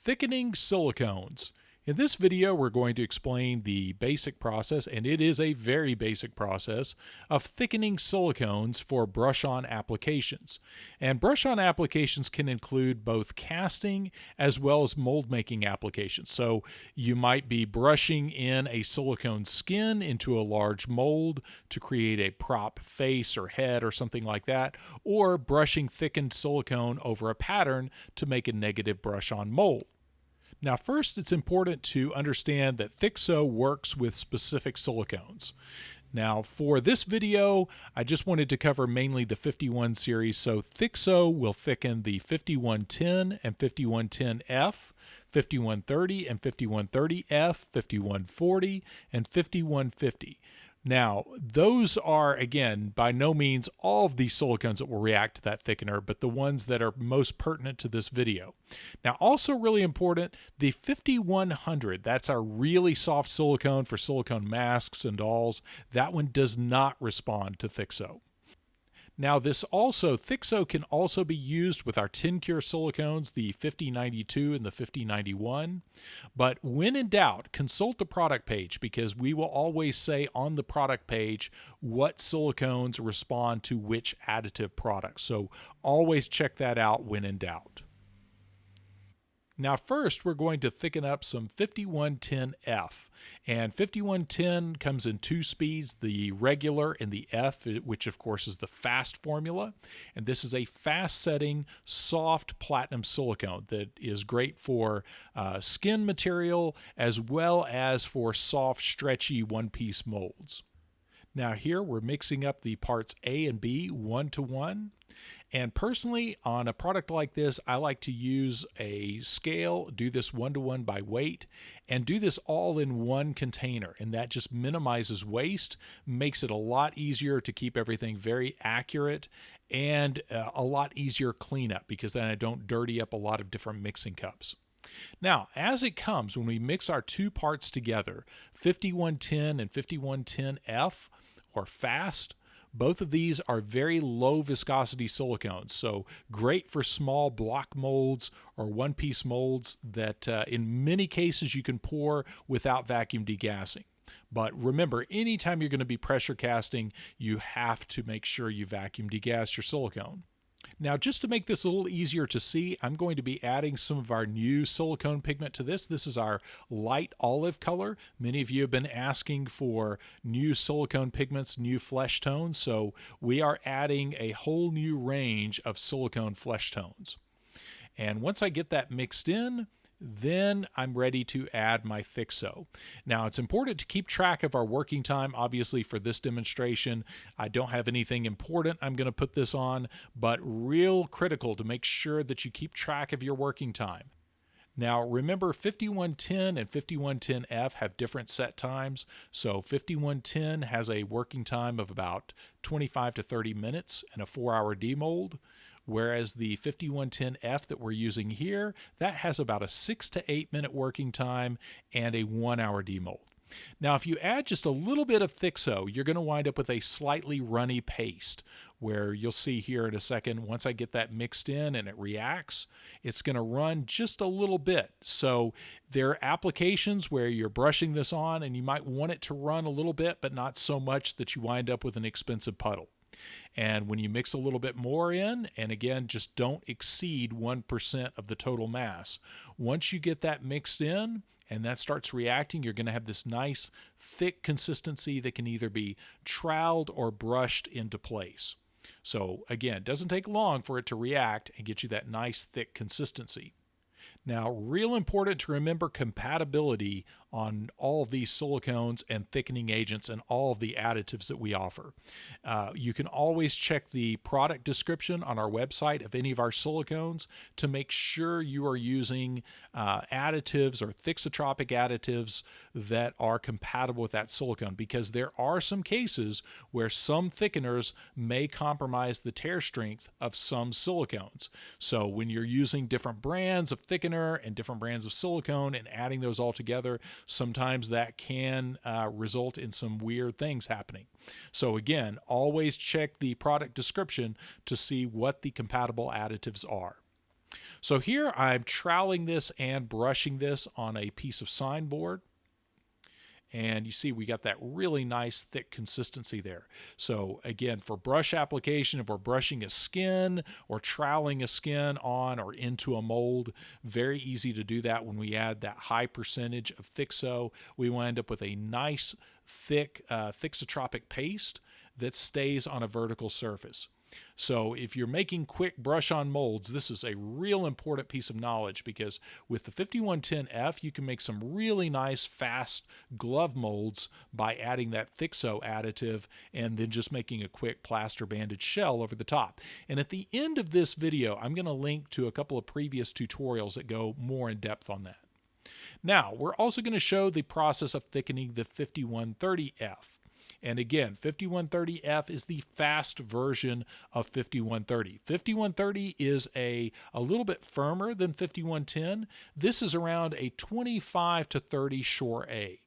Thickening silicones. In this video, we're going to explain the basic process, and it is a very basic process, of thickening silicones for brush-on applications. And brush-on applications can include both casting as well as mold making applications. So you might be brushing in a silicone skin into a large mold to create a prop face or head or something like that, or brushing thickened silicone over a pattern to make a negative brush-on mold. Now first, it's important to understand that Thixo works with specific silicones. Now for this video, I just wanted to cover mainly the 51 series, so Thixo will thicken the 5110 and 5110F, 5130 and 5130F, 5140 and 5150. Now, those are, again, by no means all of these silicones that will react to that thickener, but the ones that are most pertinent to this video. Now, also really important, the 5100, that's our really soft silicone for silicone masks and dolls. That one does not respond to Thixo. Now Thixo can also be used with our tin cure silicones, the 5092 and the 5091. But when in doubt, consult the product page, because we will always say on the product page what silicones respond to which additive product. So always check that out when in doubt. Now first, we're going to thicken up some 5110F, and 5110 comes in two speeds, the regular and the F, which of course is the fast formula, and this is a fast setting soft platinum silicone that is great for skin material as well as for soft stretchy one-piece molds. Now here we're mixing up the parts A and B 1 to 1. And personally, on a product like this, I like to use a scale, do this 1 to 1 by weight, and do this all in one container. And that just minimizes waste, makes it a lot easier to keep everything very accurate, and a lot easier cleanup, because then I don't dirty up a lot of different mixing cups. Now, as it comes, when we mix our two parts together, 5110 and 5110F, or fast, both of these are very low viscosity silicones, so great for small block molds or one-piece molds that in many cases you can pour without vacuum degassing. But remember, anytime you're going to be pressure casting, you have to make sure you vacuum degas your silicone. Now, just to make this a little easier to see, I'm going to be adding some of our new silicone pigment to this. This is our light olive color. Many of you have been asking for new silicone pigments, new flesh tones, so we are adding a whole new range of silicone flesh tones. And once I get that mixed in, then I'm ready to add my Thixo. Now, it's important to keep track of our working time. Obviously, for this demonstration, I don't have anything important I'm going to put this on, but real critical to make sure that you keep track of your working time. Now, remember, 5110 and 5110F have different set times. So 5110 has a working time of about 25 to 30 minutes and a 4-hour demold. Whereas the 5110F that we're using here, that has about a 6 to 8 minute working time and a 1-hour demold. Now, if you add just a little bit of Thixo, you're going to wind up with a slightly runny paste, where you'll see here in a second, once I get that mixed in and it reacts, it's going to run just a little bit. So there are applications where you're brushing this on and you might want it to run a little bit, but not so much that you wind up with an expensive puddle. And when you mix a little bit more in, and again, just don't exceed 1% of the total mass. Once you get that mixed in and that starts reacting, you're going to have this nice thick consistency that can either be troweled or brushed into place. So again, it doesn't take long for it to react and get you that nice thick consistency. Now, real important to remember compatibility on all of these silicones and thickening agents and all of the additives that we offer. You can always check the product description on our website of any of our silicones to make sure you are using additives or thixotropic additives that are compatible with that silicone, because there are some cases where some thickeners may compromise the tear strength of some silicones. So when you're using different brands of thickener and different brands of silicone and adding those all together, sometimes that can result in some weird things happening. So again, always check the product description to see what the compatible additives are. So here I'm troweling this and brushing this on a piece of sign board. And you see we got that really nice thick consistency there. So again, for brush application, if we're brushing a skin or troweling a skin on or into a mold, very easy to do that when we add that high percentage of Thixo. We will end up with a nice thick thixotropic paste that stays on a vertical surface. So if you're making quick brush-on molds, this is a real important piece of knowledge, because with the 5110F, you can make some really nice, fast glove molds by adding that Thixo additive and then just making a quick plaster banded shell over the top. And at the end of this video, I'm going to link to a couple of previous tutorials that go more in depth on that. Now, we're also going to show the process of thickening the 5130F. And again, 5130F is the fast version of 5130. 5130 is a little bit firmer than 5110. This is around a 25 to 30 Shore A.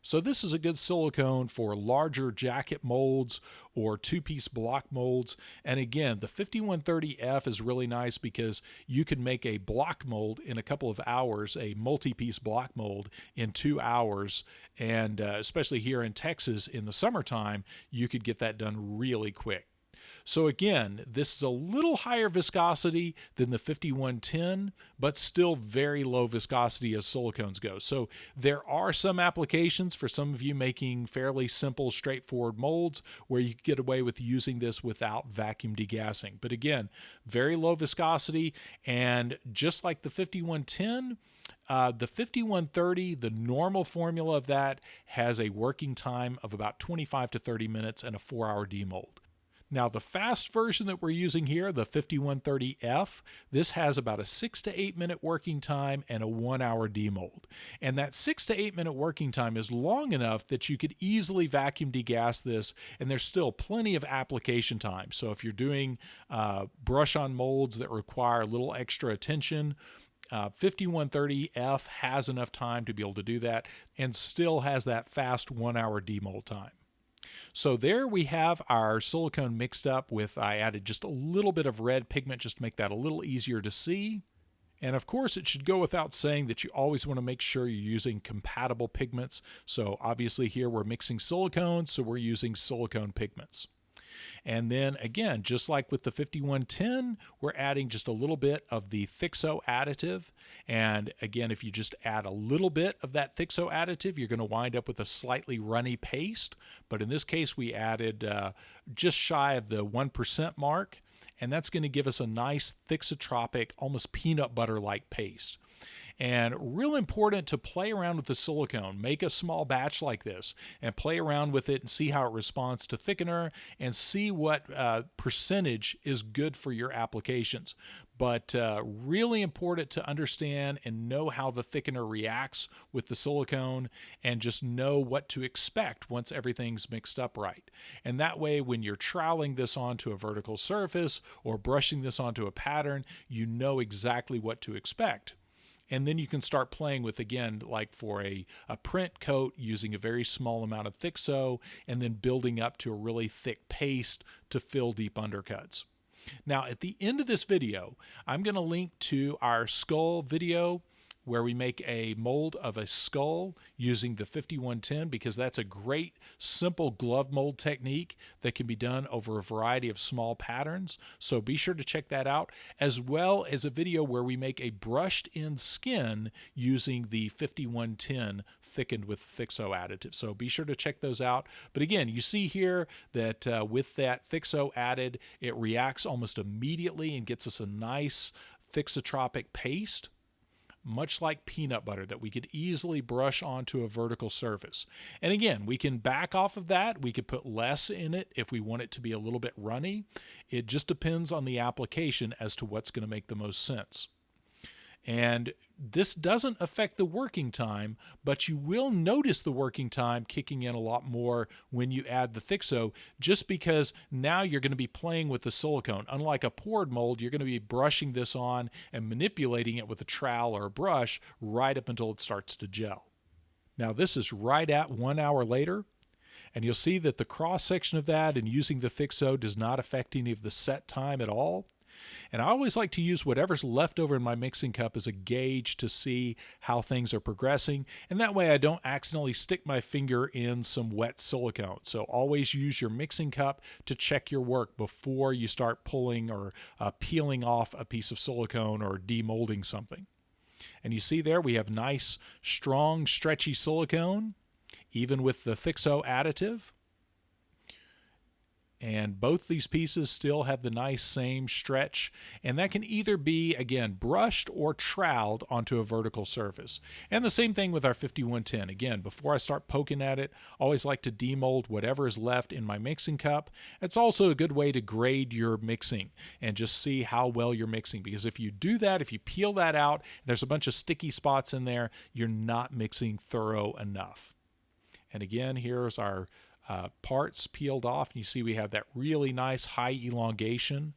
So this is a good silicone for larger jacket molds or two-piece block molds. And again, the 5130F is really nice because you can make a block mold in a couple of hours, a multi-piece block mold in 2 hours. And especially here in Texas in the summertime, you could get that done really quick. So again, this is a little higher viscosity than the 5110, but still very low viscosity as silicones go. So there are some applications for some of you making fairly simple, straightforward molds where you can get away with using this without vacuum degassing. But again, very low viscosity, and just like the 5110, the 5130, the normal formula of that has a working time of about 25 to 30 minutes and a 4-hour demold. Now the fast version that we're using here, the 5130F, this has about a 6 to 8 minute working time and a 1-hour demold. And that 6 to 8 minute working time is long enough that you could easily vacuum degas this, and there's still plenty of application time. So if you're doing brush on molds that require a little extra attention, 5130F has enough time to be able to do that and still has that fast 1-hour demold time. So there we have our silicone mixed up with, I added just a little bit of red pigment just to make that a little easier to see. And of course, it should go without saying that you always want to make sure you're using compatible pigments. So obviously here we're mixing silicones, so we're using silicone pigments. And then again, just like with the 5110, we're adding just a little bit of the Thixo additive. And again, if you just add a little bit of that Thixo additive, you're going to wind up with a slightly runny paste. But in this case, we added just shy of the 1% mark. And that's going to give us a nice thixotropic, almost peanut butter-like paste. And real important to play around with the silicone. Make a small batch like this and play around with it and see how it responds to thickener and see what percentage is good for your applications. But really important to understand and know how the thickener reacts with the silicone, and just know what to expect once everything's mixed up right. And that way, when you're troweling this onto a vertical surface or brushing this onto a pattern, you know exactly what to expect. And then you can start playing with, again, like for a print coat, using a very small amount of Thixo and then building up to a really thick paste to fill deep undercuts. Now, at the end of this video, I'm going to link to our skull video where we make a mold of a skull using the 5110, because that's a great simple glove mold technique that can be done over a variety of small patterns. So be sure to check that out, as well as a video where we make a brushed in skin using the 5110 thickened with Thixo additive. So be sure to check those out. But again, you see here that with that Thixo added, it reacts almost immediately and gets us a nice thixotropic paste, much like peanut butter, that we could easily brush onto a vertical surface. And again, we can back off of that. We could put less in it if we want it to be a little bit runny. It just depends on the application as to what's going to make the most sense. And this doesn't affect the working time, but you will notice the working time kicking in a lot more when you add the Thixo, just because now you're going to be playing with the silicone. Unlike a poured mold, you're going to be brushing this on and manipulating it with a trowel or a brush right up until it starts to gel. Now this is right at 1 hour later, and you'll see that the cross section of that and using the Thixo does not affect any of the set time at all. And I always like to use whatever's left over in my mixing cup as a gauge to see how things are progressing. And that way I don't accidentally stick my finger in some wet silicone. So always use your mixing cup to check your work before you start pulling or peeling off a piece of silicone or demolding something. And you see there we have nice, strong, stretchy silicone, even with the Thixo additive. And both these pieces still have the nice same stretch, and that can either be, again, brushed or troweled onto a vertical surface. And the same thing with our 5110. Again, before I start poking at it, I always like to demold whatever is left in my mixing cup. It's also a good way to grade your mixing and just see how well you're mixing, because if you do that, if you peel that out, there's a bunch of sticky spots in there, you're not mixing thorough enough. And again, here's our parts peeled off, and you see we have that really nice high elongation.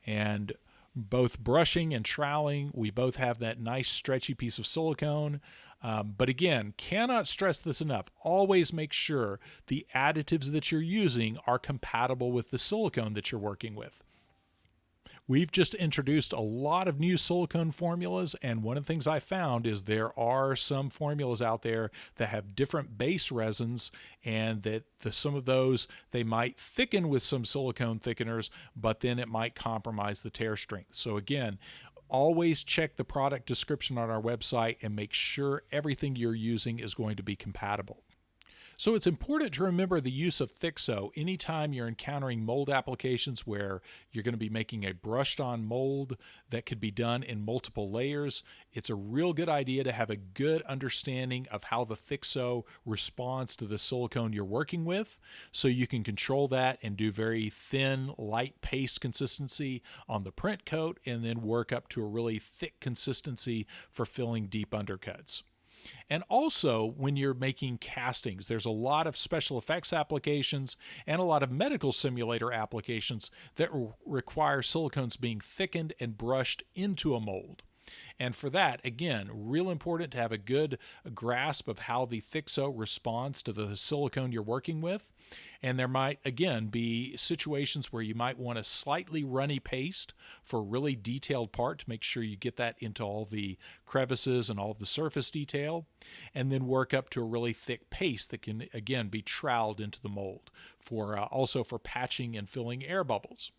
And both brushing and troweling, we both have that nice stretchy piece of silicone. But again, cannot stress this enough. Always make sure the additives that you're using are compatible with the silicone that you're working with. We've just introduced a lot of new silicone formulas, and one of the things I found is there are some formulas out there that have different base resins, and that some of those, they might thicken with some silicone thickeners, but then it might compromise the tear strength. So again, always check the product description on our website and make sure everything you're using is going to be compatible. So it's important to remember the use of Thixo anytime you're encountering mold applications where you're going to be making a brushed on mold that could be done in multiple layers. It's a real good idea to have a good understanding of how the Thixo responds to the silicone you're working with, so you can control that and do very thin, light paste consistency on the print coat, and then work up to a really thick consistency for filling deep undercuts. And also, when you're making castings, there's a lot of special effects applications and a lot of medical simulator applications that require silicones being thickened and brushed into a mold. And for that, again, real important to have a good grasp of how the Thixo responds to the silicone you're working with. And there might, again, be situations where you might want a slightly runny paste for a really detailed part to make sure you get that into all the crevices and all the surface detail. And then work up to a really thick paste that can, again, be troweled into the mold, for also for patching and filling air bubbles.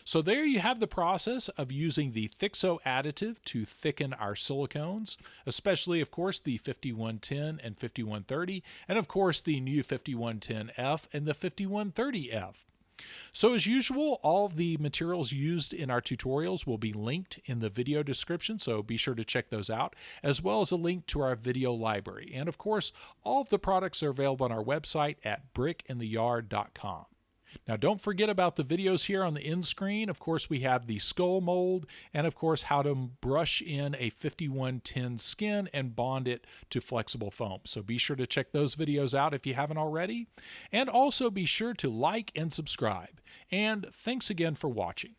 So there you have the process of using the Thixo additive to thicken our silicones, especially, of course, the 5110 and 5130, and of course the new 5110F and the 5130F. So as usual, all of the materials used in our tutorials will be linked in the video description, so be sure to check those out, as well as a link to our video library. And of course, all of the products are available on our website at brickintheyard.com. Now, don't forget about the videos here on the end screen. Of course, we have the skull mold, and of course, how to brush in a 5110 skin and bond it to flexible foam. So be sure to check those videos out if you haven't already. And also be sure to like and subscribe. And thanks again for watching.